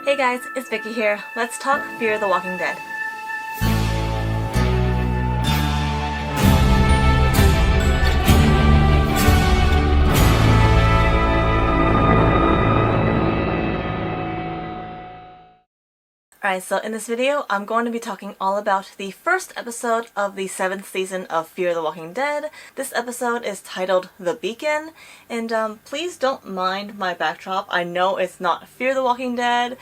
Hey guys, it's Vicky here. Let's talk Fear the Walking Dead. Alright, so in this video, I'm going to be talking all about the first episode of the 7th season of Fear the Walking Dead. This episode is titled The Beacon, and please don't mind my backdrop. I know it's not Fear the Walking Dead.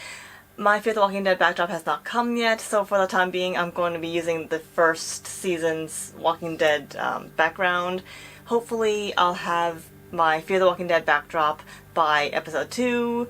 My Fear the Walking Dead backdrop has not come yet, so for the time being, I'm going to be using the first season's Walking Dead background. Hopefully, I'll have my Fear the Walking Dead backdrop by episode 2.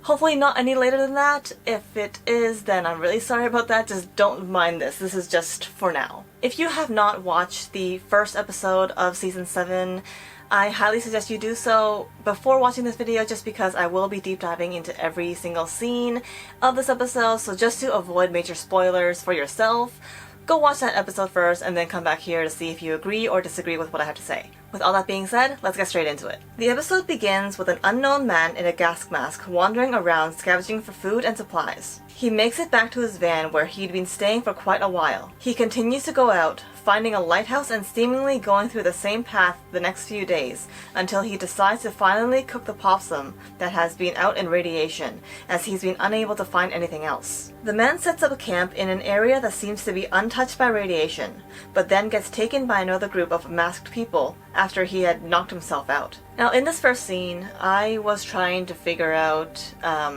Hopefully not any later than that. If it is, then I'm really sorry about that. Just don't mind this. This is just for now. If you have not watched the first episode of Season 7, I highly suggest you do so before watching this video, just because I will be deep diving into every single scene of this episode, so just to avoid major spoilers for yourself, go watch that episode first and then come back here to see if you agree or disagree with what I have to say. With all that being said, let's get straight into it. The episode begins with an unknown man in a gas mask wandering around scavenging for food and supplies. He makes it back to his van where he'd been staying for quite a while. He continues to go out, finding a lighthouse and seemingly going through the same path the next few days, until he decides to finally cook the possum that has been out in radiation, as he's been unable to find anything else. The man sets up a camp in an area that seems to be untouched by radiation, but then gets taken by another group of masked people after he had knocked himself out. Now, in this first scene, I was trying to figure out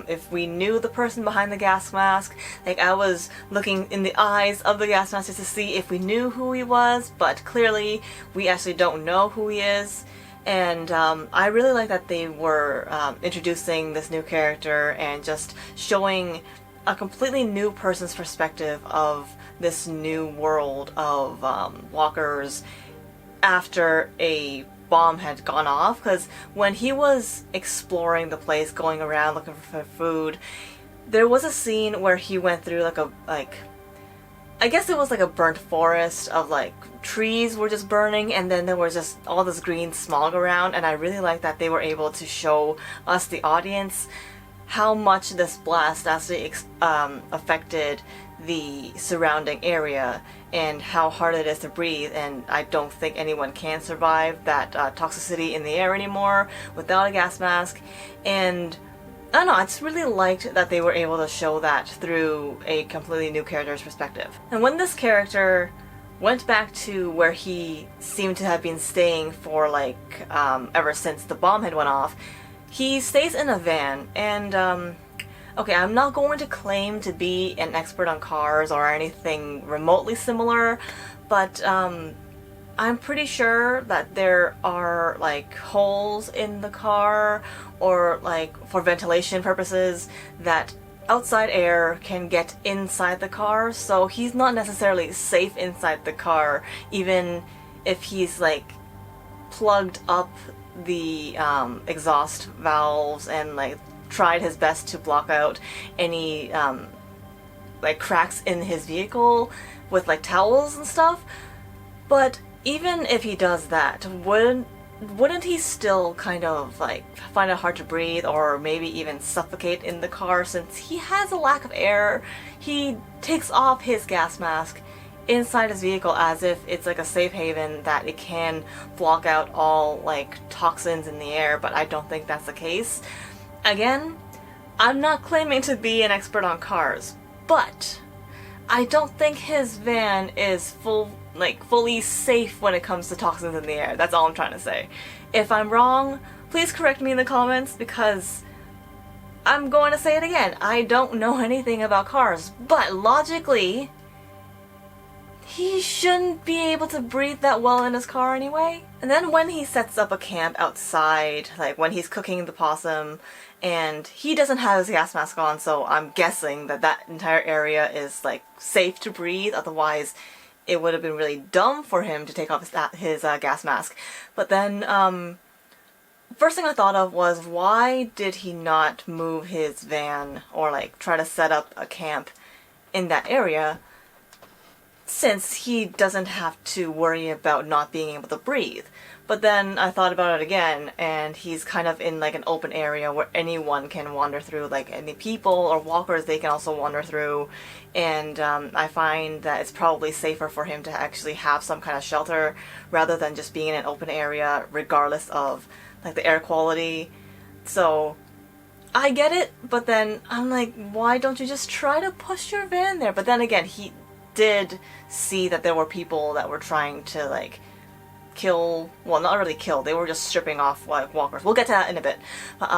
if we knew the person behind the gas mask. Like, I was looking in the eyes of the gas mask just to see if we knew who he was, but clearly we actually don't know who he is. And I really like that they were introducing this new character and just showing a completely new person's perspective of this new world of walkers after a bomb had gone off. Because when he was exploring the place, going around looking for food, there was a scene where he went through I guess it was like a burnt forest of trees were just burning, and then there was just all this green smog around, and I really like that they were able to show us, the audience, how much this blast actually affected the surrounding area and how hard it is to breathe. And I don't think anyone can survive that toxicity in the air anymore without a gas mask. And I don't know, I just really liked that they were able to show that through a completely new character's perspective. And when this character went back to where he seemed to have been staying for ever since the bomb had went off, he stays in a van. And okay, I'm not going to claim to be an expert on cars or anything remotely similar, but I'm pretty sure that there are holes in the car, or for ventilation purposes, that outside air can get inside the car, so he's not necessarily safe inside the car, even if he's plugged up the exhaust valves and tried his best to block out any cracks in his vehicle with towels and stuff. But even if he does that, wouldn't he still kind of find it hard to breathe, or maybe even suffocate in the car? Since he has a lack of air, he takes off his gas mask inside his vehicle as if it's a safe haven, that it can block out all toxins in the air, but I don't think that's the case. Again, I'm not claiming to be an expert on cars, but I don't think his van is fully safe when it comes to toxins in the air. That's all I'm trying to say. If I'm wrong, please correct me in the comments, because I'm going to say it again. I don't know anything about cars, but logically, he shouldn't be able to breathe that well in his car anyway. And then when he sets up a camp outside, when he's cooking the possum, and he doesn't have his gas mask on, so I'm guessing that that entire area is safe to breathe, otherwise it would have been really dumb for him to take off his gas mask. But then first thing I thought of was, why did he not move his van or try to set up a camp in that area, since he doesn't have to worry about not being able to breathe? But then I thought about it again, and he's kind of in like an open area where anyone can wander through, like any people or walkers, they can also wander through. And I find that it's probably safer for him to actually have some kind of shelter rather than just being in an open area regardless of like the air quality. So I get it, but then I'm like, why don't you just try to push your van there? But then again, he did see that there were people that were trying to like kill, well, not really kill, they were just stripping off like walkers. We'll get to that in a bit. But,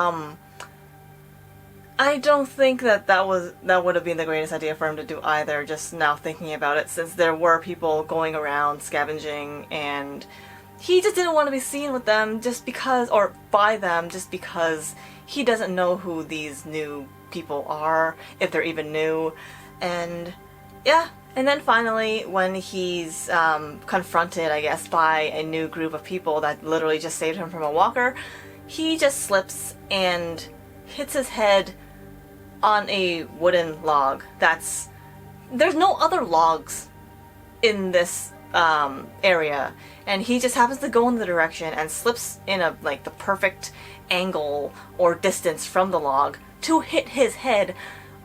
I don't think that would have been the greatest idea for him to do either, just now thinking about it, since there were people going around scavenging, and he just didn't want to be seen with them just because, or by them, just because he doesn't know who these new people are, if they're even new. And yeah, and then finally when he's confronted, I guess, by a new group of people that literally just saved him from a walker, he just slips and hits his head on a wooden log. There's no other logs in this area, and he just happens to go in the direction and slips in a like the perfect angle or distance from the log to hit his head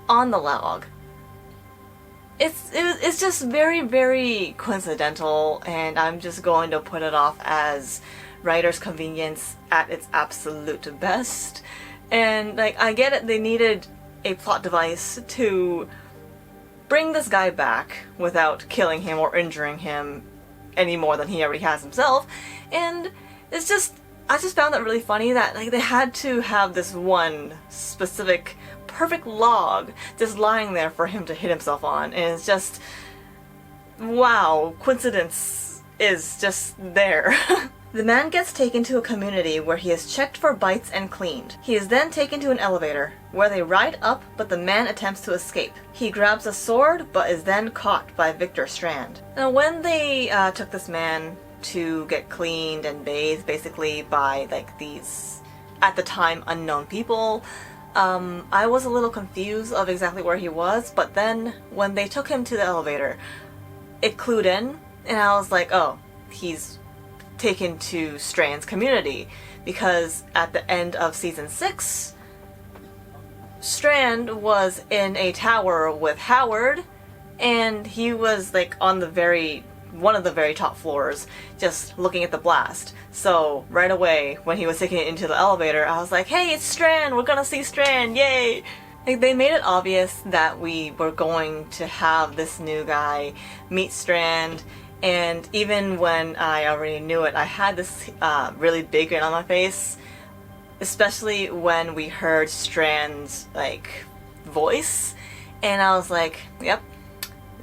on the log. It's just very, very coincidental, and I'm just going to put it off as writer's convenience at its absolute best. And like, I get it, they needed a plot device to bring this guy back without killing him or injuring him any more than he already has himself, and it's just, I just found that really funny that like they had to have this one specific perfect log just lying there for him to hit himself on, and it's just, wow, coincidence is just there. The man gets taken to a community where he is checked for bites and cleaned. He is then taken to an elevator, where they ride up, but the man attempts to escape. He grabs a sword, but is then caught by Victor Strand. Now when they took this man to get cleaned and bathed, basically by like these, at the time, unknown people, I was a little confused of exactly where he was, but then when they took him to the elevator, it clued in, and I was like, oh, he's taken to Strand's community, because at the end of season 6, Strand was in a tower with Howard, and he was like on the one of the very top floors, just looking at the blast. So right away, when he was taking it into the elevator, I was like, hey, it's Strand! We're gonna see Strand! Yay! Like, they made it obvious that we were going to have this new guy meet Strand, and even when I already knew it, I had this really big grin on my face, especially when we heard Strand's like voice, and I was like, yep,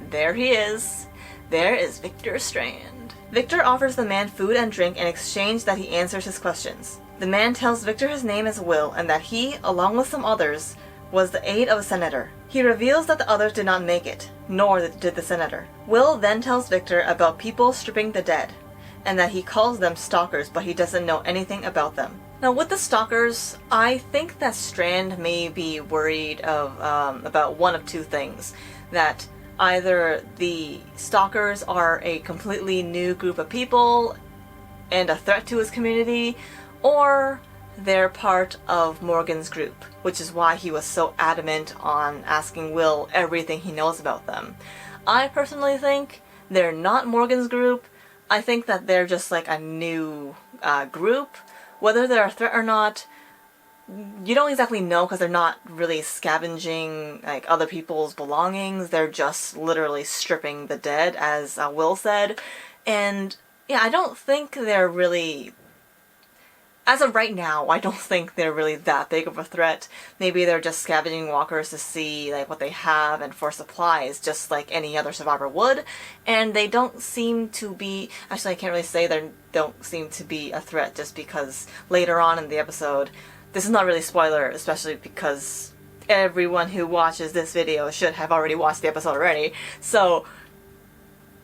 there he is. There is Victor Strand. Victor offers the man food and drink in exchange that he answers his questions. The man tells Victor his name is Will, and that he, along with some others, was the aide of a senator. He reveals that the others did not make it, nor did the senator. Will then tells Victor about people stripping the dead, and that he calls them stalkers, but he doesn't know anything about them. Now with the stalkers, I think that Strand may be worried about one of two things. That either the stalkers are a completely new group of people and a threat to his community, or they're part of Morgan's group, which is why he was so adamant on asking Will everything he knows about them. I personally think they're not Morgan's group. I think that they're just like a new group. Whether they're a threat or not, you don't exactly know, because they're not really scavenging like other people's belongings. They're just literally stripping the dead, as Will said. And yeah, I don't think they're really, as of right now, I don't think they're really that big of a threat. Maybe they're just scavenging walkers to see like what they have and for supplies, just like any other survivor would. And they don't seem to be, actually I can't really say they don't seem to be a threat, just because later on in the episode, this is not really spoiler, especially because everyone who watches this video should have already watched the episode already. So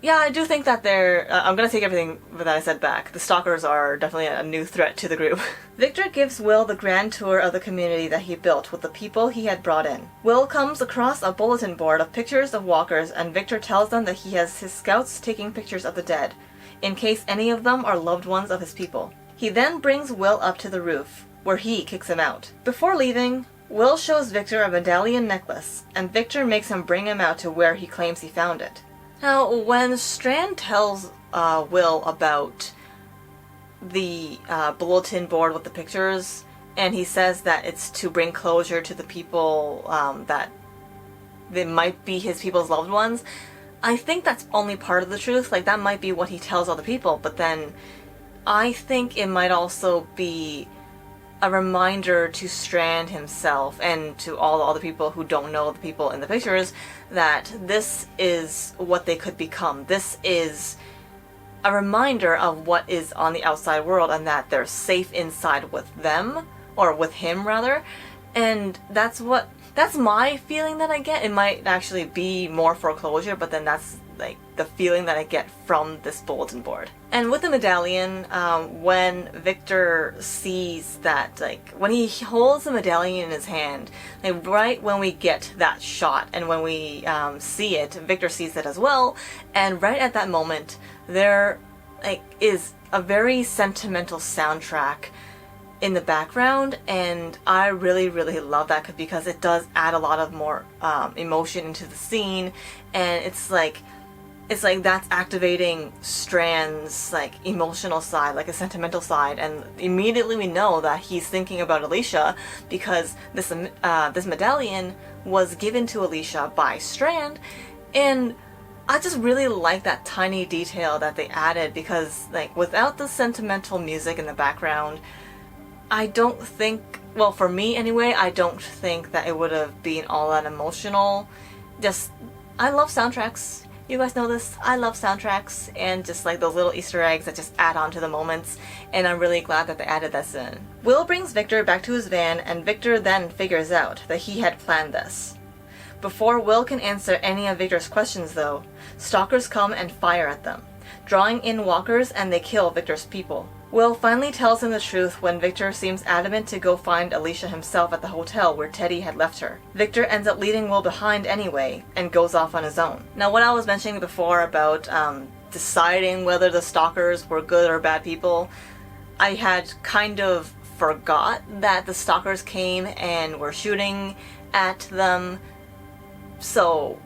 yeah, I do think that they're, I'm gonna take everything that I said back. The stalkers are definitely a new threat to the group. Victor gives Will the grand tour of the community that he built with the people he had brought in. Will comes across a bulletin board of pictures of walkers, and Victor tells them that he has his scouts taking pictures of the dead. in case any of them are loved ones of his people. He then brings Will up to the roof, where he kicks him out. Before leaving, Will shows Victor a medallion necklace, and Victor makes him bring him out to where he claims he found it. Now, when Strand tells Will about the bulletin board with the pictures, and he says that it's to bring closure to the people that they might be his people's loved ones, I think that's only part of the truth. Like, that might be what he tells other people, but then I think it might also be a reminder to Strand himself and to all the other people who don't know the people in the pictures that this is what they could become. This is a reminder of what is on the outside world and that they're safe inside with them, or with him rather, and that's my feeling that I get. It might actually be more foreclosure, but then that's like the feeling that I get from this bulletin board. And with the medallion, when Victor sees that, like, when he holds the medallion in his hand, like right when we get that shot and when we see it, Victor sees it as well, and right at that moment there is a very sentimental soundtrack in the background, and I really, really love that because it does add a lot of more emotion into the scene, and it's like that's activating Strand's like emotional side, like a sentimental side, and immediately we know that he's thinking about Alicia because this medallion was given to Alicia by Strand, and I just really like that tiny detail that they added because, like, without the sentimental music in the background, I don't think, well, for me anyway, I don't think that it would have been all that emotional. Just, I love soundtracks. You guys know this. I love soundtracks and just like those little Easter eggs that just add on to the moments, and I'm really glad that they added this in. Will brings Victor back to his van, and Victor then figures out that he had planned this. Before Will can answer any of Victor's questions though, stalkers come and fire at them, drawing in walkers, and they kill Victor's people. Will finally tells him the truth when Victor seems adamant to go find Alicia himself at the hotel where Teddy had left her. Victor ends up leaving Will behind anyway and goes off on his own. Now, what I was mentioning before about deciding whether the stalkers were good or bad people, I had kind of forgot that the stalkers came and were shooting at them, so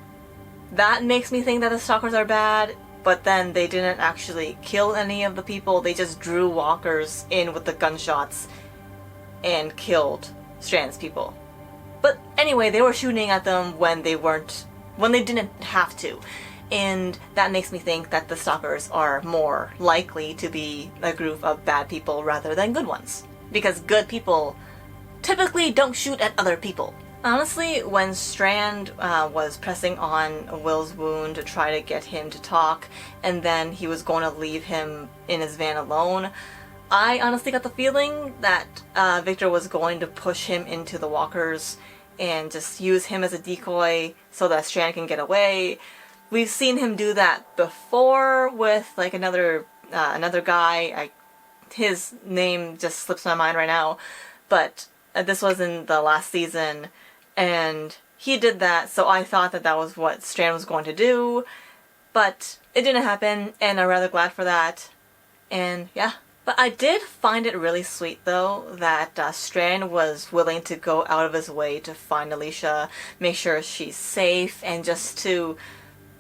that makes me think that the stalkers are bad. But then they didn't actually kill any of the people, they just drew walkers in with the gunshots and killed Strand's people. But anyway, they were shooting at them when they didn't have to. And that makes me think that the stalkers are more likely to be a group of bad people rather than good ones. Because good people typically don't shoot at other people. Honestly, when Strand was pressing on Will's wound to try to get him to talk, and then he was going to leave him in his van alone, I honestly got the feeling that Victor was going to push him into the walkers and just use him as a decoy so that Strand can get away. We've seen him do that before with like another guy. His name just slips my mind right now, but this was in the last season. And he did that, so I thought that that was what Strand was going to do, but it didn't happen, and I'm rather glad for that, and yeah. But I did find it really sweet, though, that Strand was willing to go out of his way to find Alicia, make sure she's safe, and just to,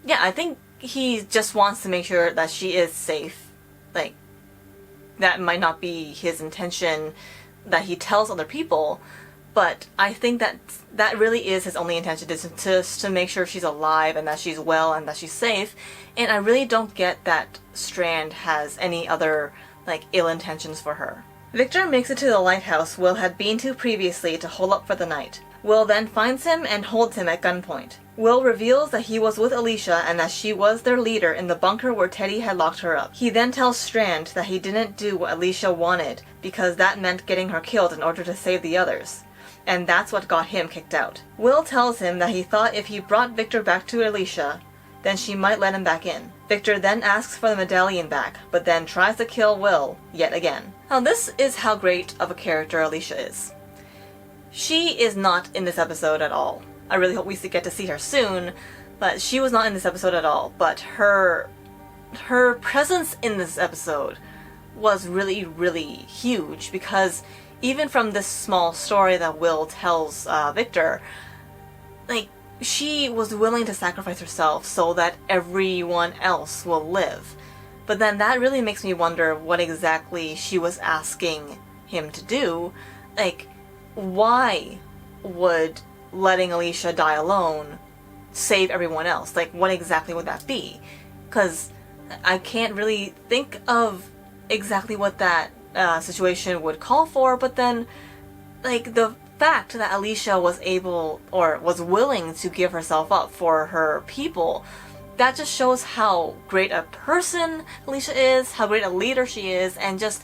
yeah, I think he just wants to make sure that she is safe. Like, that might not be his intention that he tells other people, but I think that that really is his only intention, is to make sure she's alive and that she's well and that she's safe. And I really don't get that Strand has any other, like, ill intentions for her. Victor makes it to the lighthouse Will had been to previously to hole up for the night. Will then finds him and holds him at gunpoint. Will reveals that he was with Alicia and that she was their leader in the bunker where Teddy had locked her up. He then tells Strand that he didn't do what Alicia wanted because that meant getting her killed in order to save the others. And that's what got him kicked out. Will tells him that he thought if he brought Victor back to Alicia, then she might let him back in. Victor then asks for the medallion back, but then tries to kill Will yet again. Now this is how great of a character Alicia is. She is not in this episode at all. I really hope we get to see her soon, but she was not in this episode at all. But her her presence in this episode was really, really huge, because even from this small story that Will tells Victor, like, she was willing to sacrifice herself so that everyone else will live. But then that really makes me wonder what exactly she was asking him to do. Like, why would letting Alicia die alone save everyone else? Like, what exactly would that be? Because I can't really think of exactly what that situation would call for, but then, like, the fact that Alicia was able, or was willing to give herself up for her people, that just shows how great a person Alicia is, how great a leader she is, and just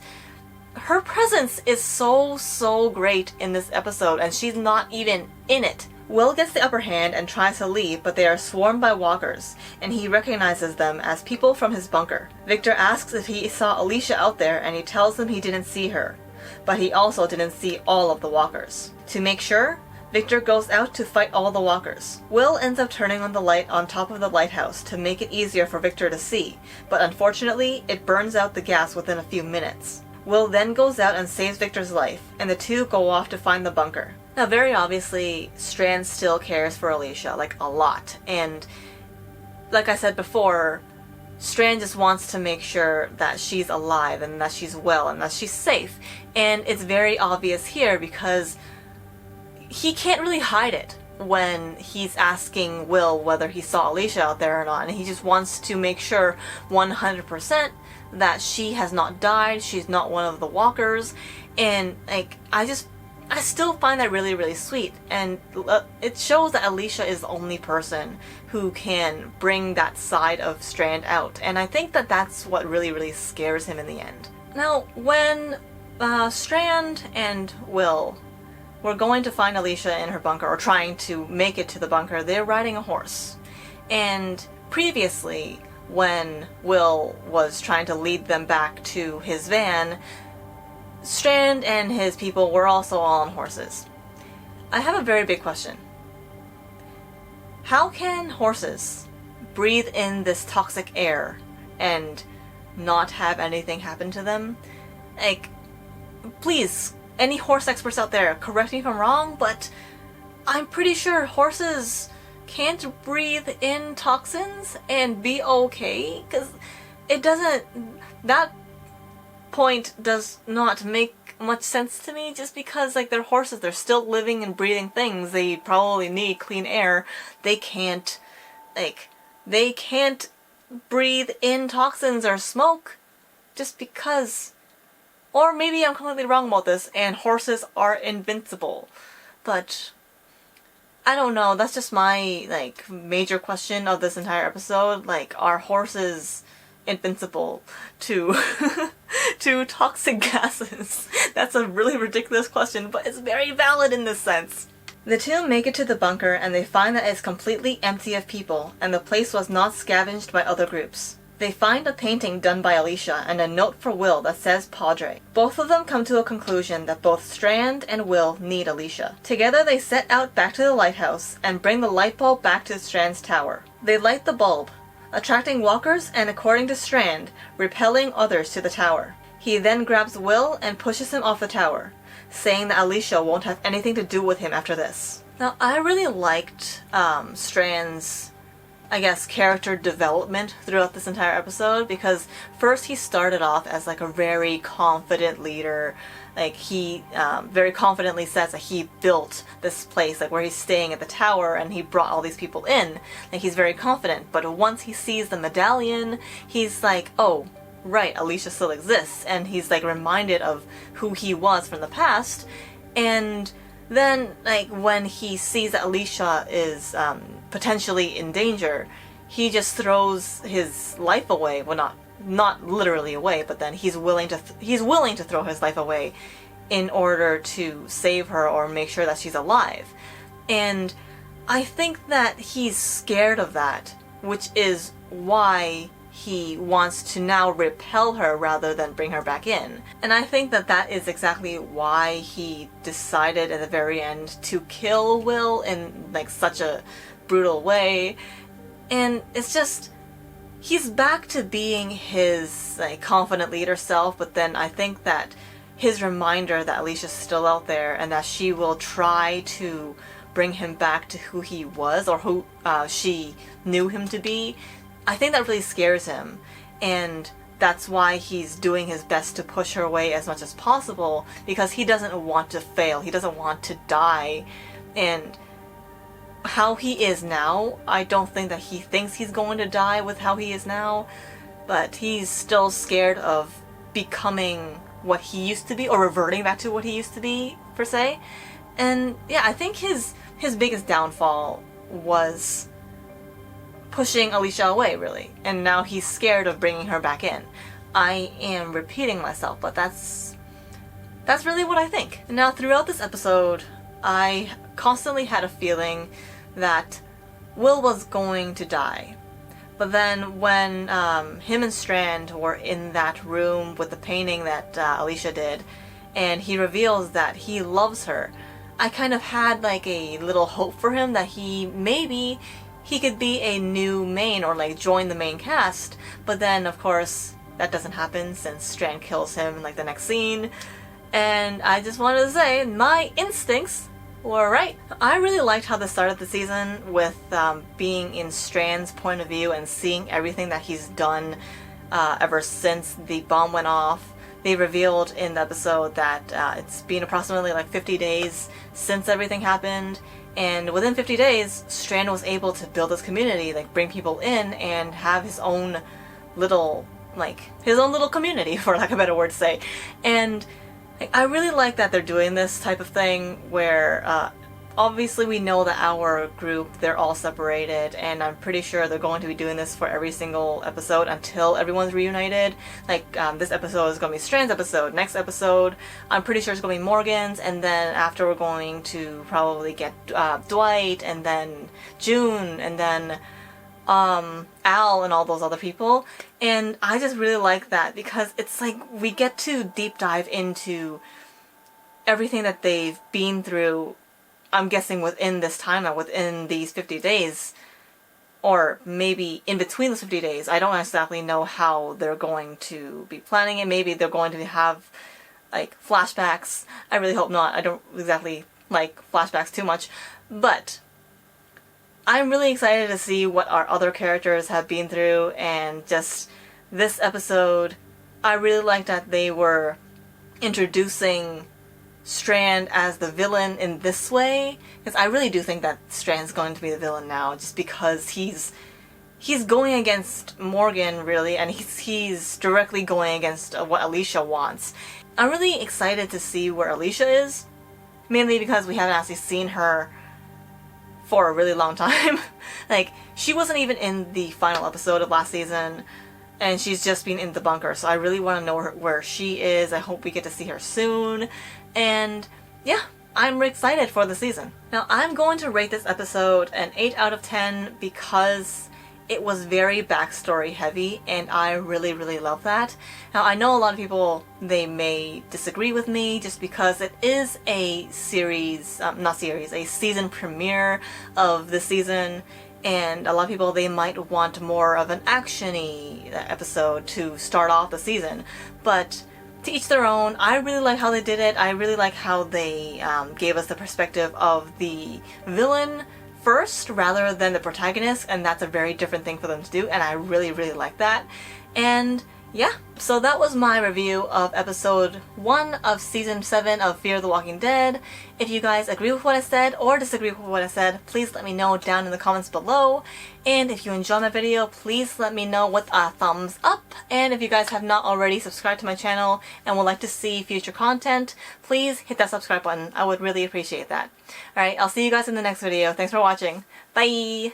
her presence is so great in this episode, and she's not even in it. Will gets the upper hand and tries to leave, but they are swarmed by walkers, and he recognizes them as people from his bunker. Victor asks if he saw Alicia out there, and he tells them he didn't see her, but he also didn't see all of the walkers. To make sure, Victor goes out to fight all the walkers. Will ends up turning on the light on top of the lighthouse to make it easier for Victor to see, but unfortunately, it burns out the gas within a few minutes. Will then goes out and saves Victor's life, and the two go off to find the bunker. Now, very obviously, Strand still cares for Alicia, like, a lot, and like I said before, Strand just wants to make sure that she's alive and that she's well and that she's safe, and it's very obvious here because he can't really hide it when he's asking Will whether he saw Alicia out there or not, and he just wants to make sure 100% that she has not died, she's not one of the walkers, and, like, I still find that really, really sweet, and it shows that Alicia is the only person who can bring that side of Strand out, and I think that that's what really, really scares him in the end. Now, when Strand and Will were going to find Alicia in her bunker, or trying to make it to the bunker, they're riding a horse. And previously, when Will was trying to lead them back to his van, Strand and his people were also all on horses. I have a very big question. How can horses breathe in this toxic air and not have anything happen to them? Like, please, any horse experts out there, correct me if I'm wrong, but I'm pretty sure horses can't breathe in toxins and be okay, because it doesn't, that point does not make much sense to me, just because, like, they're horses, they're still living and breathing things, they probably need clean air, they can't breathe in toxins or smoke just because. Or maybe I'm completely wrong about this and horses are invincible, but I don't know, that's just my, like, major question of this entire episode. Like, are horses invincible to to toxic gases? That's a really ridiculous question, but it's very valid in this sense. The two make it to the bunker and they find that it's completely empty of people and the place was not scavenged by other groups. They find a painting done by Alicia and a note for Will that says Padre. Both of them come to a conclusion that both Strand and Will need Alicia. Together they set out back to the lighthouse and bring the light bulb back to Strand's tower. They light the bulb, attracting walkers and, according to Strand, repelling others to the tower. He then grabs Will and pushes him off the tower, saying that Alicia won't have anything to do with him after this. Now, I really liked Strand's, I guess, character development throughout this entire episode, because first he started off as, like, a very confident leader. Like, he very confidently says that he built this place, like, where he's staying at the tower, and he brought all these people in. Like, he's very confident, but once he sees the medallion, he's like, oh, right, Alicia still exists, and he's, like, reminded of who he was from the past, and then, like, when he sees that Alicia is potentially in danger, he just throws his life away. Well, not literally away, but then he's willing to throw his life away in order to save her or make sure that she's alive. And I think that he's scared of that, which is why he wants to now repel her rather than bring her back in. And I think that that is exactly why he decided at the very end to kill Will in, like, such a brutal way. And it's just, he's back to being his like confident leader self, but then I think that his reminder that Alicia's still out there and that she will try to bring him back to who he was or who she knew him to be, I think that really scares him, and that's why he's doing his best to push her away as much as possible, because he doesn't want to fail, he doesn't want to die. And how he is now, I don't think that he thinks he's going to die with how he is now, but he's still scared of becoming what he used to be, or reverting back to what he used to be, per se. And yeah, I think his biggest downfall was pushing Alicia away, really, and now he's scared of bringing her back in. I am repeating myself, but that's really what I think. Now, throughout this episode, I constantly had a feeling that Will was going to die. But then when him and Strand were in that room with the painting that Alicia did, and he reveals that he loves her, I kind of had like a little hope for him that maybe he could be a new main, or like join the main cast. But then of course that doesn't happen since Strand kills him in like the next scene. And I just wanted to say my instincts were right. I really liked how they started the season with being in Strand's point of view and seeing everything that he's done ever since the bomb went off. They revealed in the episode that it's been approximately like 50 days since everything happened, and within 50 days Strand was able to build this community, like bring people in and have his own little community, for lack of a better word to say. And I really like that they're doing this type of thing where obviously we know that our group, they're all separated, and I'm pretty sure they're going to be doing this for every single episode until everyone's reunited. Like this episode is going to be Strand's episode, next episode I'm pretty sure it's going to be Morgan's, and then after we're going to probably get Dwight, and then June, and then Al and all those other people. And I just really like that because it's like we get to deep dive into everything that they've been through, I'm guessing within this timeline, within these 50 days, or maybe in between those 50 days. I don't exactly know how they're going to be planning it. Maybe they're going to have like flashbacks. I really hope not. I don't exactly like flashbacks too much, but I'm really excited to see what our other characters have been through. And just this episode, I really liked that they were introducing Strand as the villain in this way, because I really do think that Strand's going to be the villain now, just because he's going against Morgan, really, and he's directly going against what Alicia wants. I'm really excited to see where Alicia is, mainly because we haven't actually seen her for a really long time. Like, she wasn't even in the final episode of last season, and she's just been in the bunker, so I really want to know where she is. I hope we get to see her soon. And yeah, I'm excited for the season. Now, I'm going to rate this episode an 8 out of 10 because it was very backstory heavy, and I really, really love that. Now, I know a lot of people, they may disagree with me just because it is a a season premiere of the season, and a lot of people, they might want more of an action-y episode to start off the season. But to each their own. I really like how they did it. I really like how they gave us the perspective of the villain first rather than the protagonist, and that's a very different thing for them to do, and I really, really like that. And yeah, so that was my review of episode 1 of season 7 of Fear the Walking Dead. If you guys agree with what I said or disagree with what I said, please let me know down in the comments below. And if you enjoy my video, please let me know with a thumbs up. And if you guys have not already subscribed to my channel and would like to see future content, please hit that subscribe button. I would really appreciate that. Alright, I'll see you guys in the next video. Thanks for watching. Bye!